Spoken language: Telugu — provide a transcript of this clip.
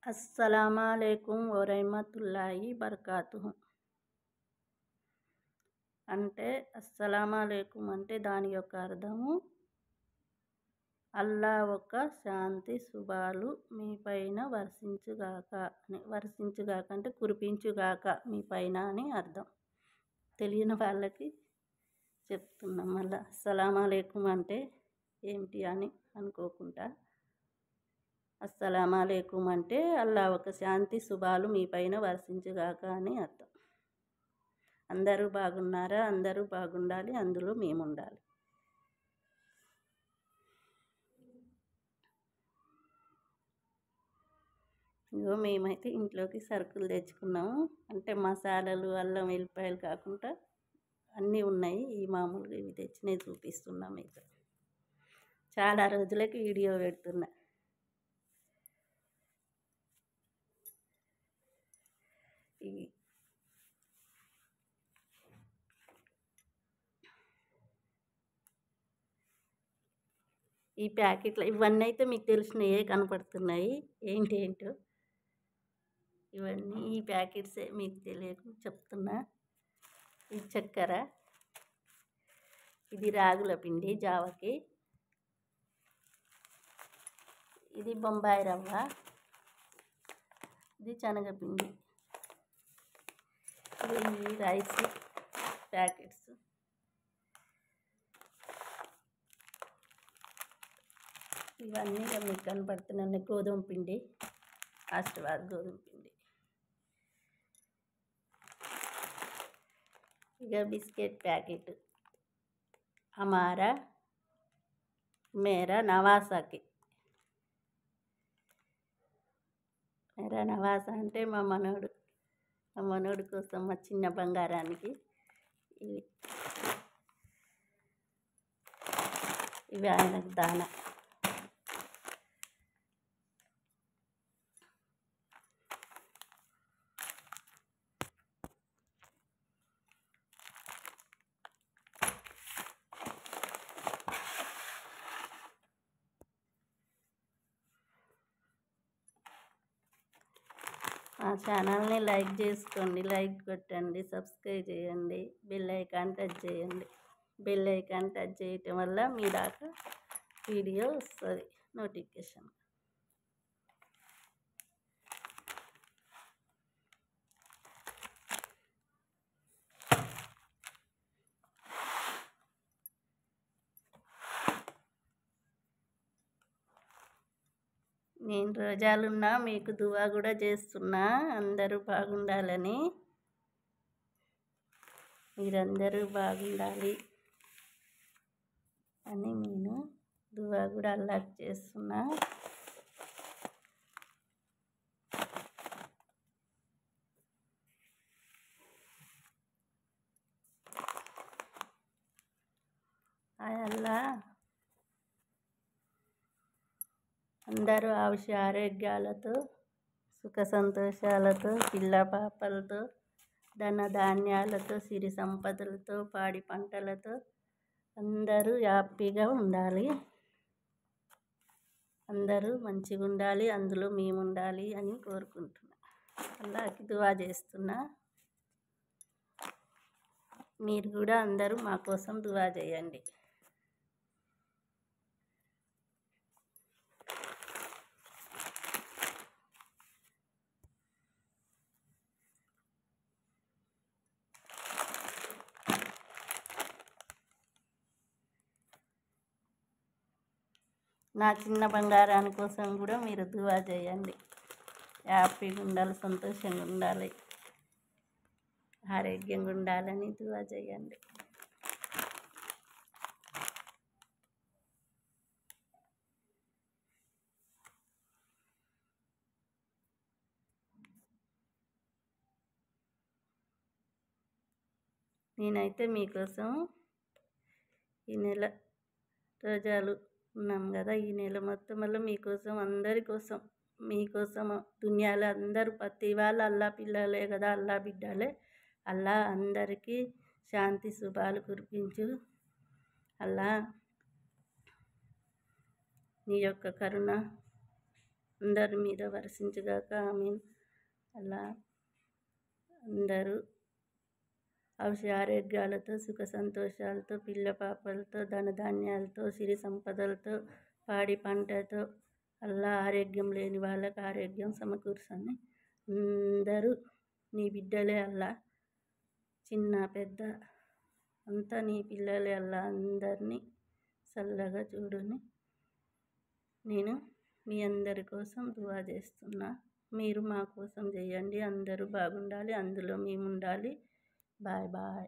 అస్సలాముఅలైకుం వరహ్మతుల్లాహి బరకాతుహు. అంటే అస్సలాముఅలైకుం అంటే దాని యొక్క అర్థము అల్లా యొక్క శాంతి శుభాలు మీ పైన వర్షించుగాక అని. వర్షించుగాక అంటే కురిపించుగాక మీ పైన అని అర్థం. తెలియని వాళ్ళకి చెప్తున్నాం. మళ్ళీ అస్సలాముఅలైకుం అంటే ఏమిటి అని అనుకోకుండా, అస్సలాముఅలైకుం అంటే అల్లా ఒక శాంతి శుభాలు మీ పైన వర్షించుగాక అని అర్థం. అందరూ బాగున్నారా? అందరూ బాగుండాలి, అందులో మేము ఉండాలి. ఇగో మేమైతే ఇంట్లోకి సరుకులు తెచ్చుకున్నాము. అంటే మసాలాలు, అల్లం వెల్లిపాయలు కాకుండా అన్నీ ఉన్నాయి. ఈ మామూలుగా ఇవి తెచ్చినవి చూపిస్తున్నాం మీకు. చాలా రోజులకి వీడియో పెడుతున్నా. ఈ ప్యాకెట్లు ఇవన్నీ అయితే మీకు తెలిసినవే కనపడుతున్నాయి. ఏంటో ఇవన్నీ ఈ ప్యాకెట్సే, మీకు తెలియకు చెప్తున్నా. ఇది చక్కెర, ఇది రాగుల పిండి జావకి, ఇది బొంబాయి రవ్వ, ఇది శనగపిండి, ఇవి రైస్ ప్యాకెట్స్. ఇవన్నీ మీకు కనపడుతున్నాయి. గోధుమ పిండి, ఆశీర్వాద్ గోధుమ పిండి. ఇక బిస్కెట్ ప్యాకెట్ అమారా మేరా నవాసాకి. మేరా నవాసా అంటే మా మనోడు కోసం, మా చిన్న బంగారానికి. ఇవి ఆయనకు దానా. మా ఛానల్ని లైక్ చేసుకోండి, లైక్ కొట్టండి, సబ్స్క్రైబ్ చేయండి, బెల్ ఐకాన్ టచ్ చేయండి. బెల్ ఐకాన్ టచ్ చేయటం వల్ల మీ దాకా వీడియో వస్తుంది, నోటిఫికేషన్. నేను రోజాలున్నా మీకు దువా కూడా చేస్తున్నా, అందరూ బాగుండాలని. మీరందరూ బాగుండాలి అని నేను దువా కూడా అల్లాహ్ చేస్తున్నా. అల్లా అందరూ ఆరోగ్యాలతో, సుఖ సంతోషాలతో, పిల్ల పాపలతో, ధన ధాన్యాలతో, సిరి సంపదలతో, పాడి పంటలతో అందరూ హ్యాపీగా ఉండాలి. అందరూ మంచిగా ఉండాలి, అందులో మేము ఉండాలి అని కోరుకుంటున్నా. అల్లాహ్కి దువా చేస్తున్నా. మీరు కూడా అందరూ మా కోసం దువా చేయండి. నా చిన్న బంగారాని కోసం కూడా మీరు దువా చేయండి. హ్యాపీగా ఉండాలి, సంతోషంగా ఉండాలి, ఆరోగ్యంగా ఉండాలని దువా చేయండి. నేనైతే మీకోసం ఈ నెల రోజాలు ఉన్నాం కదా, ఈ నెల మొత్తం వల్ల మీకోసం, అందరి కోసం, మీకోసం దునియాలో అందరూ ప్రతి వాళ్ళు అల్లా పిల్లలే కదా, అల్లా బిడ్డలే. అల్లా అందరికీ శాంతి శుభాలు కురిపించు. అల్లా నీ యొక్క కరుణ అందరి మీద వర్షించుగాక. ఆమీన్. అలా అందరూ ఆరోగ్యాలతో సుఖ సంతోషాలతో పిల్ల పాపలతో ధనధాన్యాలతో సిరి సంపదలతో పాడి పంటతో అల్లా ఆరోగ్యం లేని వాళ్ళకి ఆరోగ్యం సమకూర్చని. అందరూ నీ బిడ్డలే అల్లా, చిన్న పెద్ద అంతా నీ పిల్లలే అల్లా. అందరినీ చల్లగా చూడుని. నేను మీ అందరి కోసం దువా చేస్తున్నా. మీరు మా కోసం చేయండి. అందరూ బాగుండాలి, అందులో మేము ఉండాలి. Bye bye.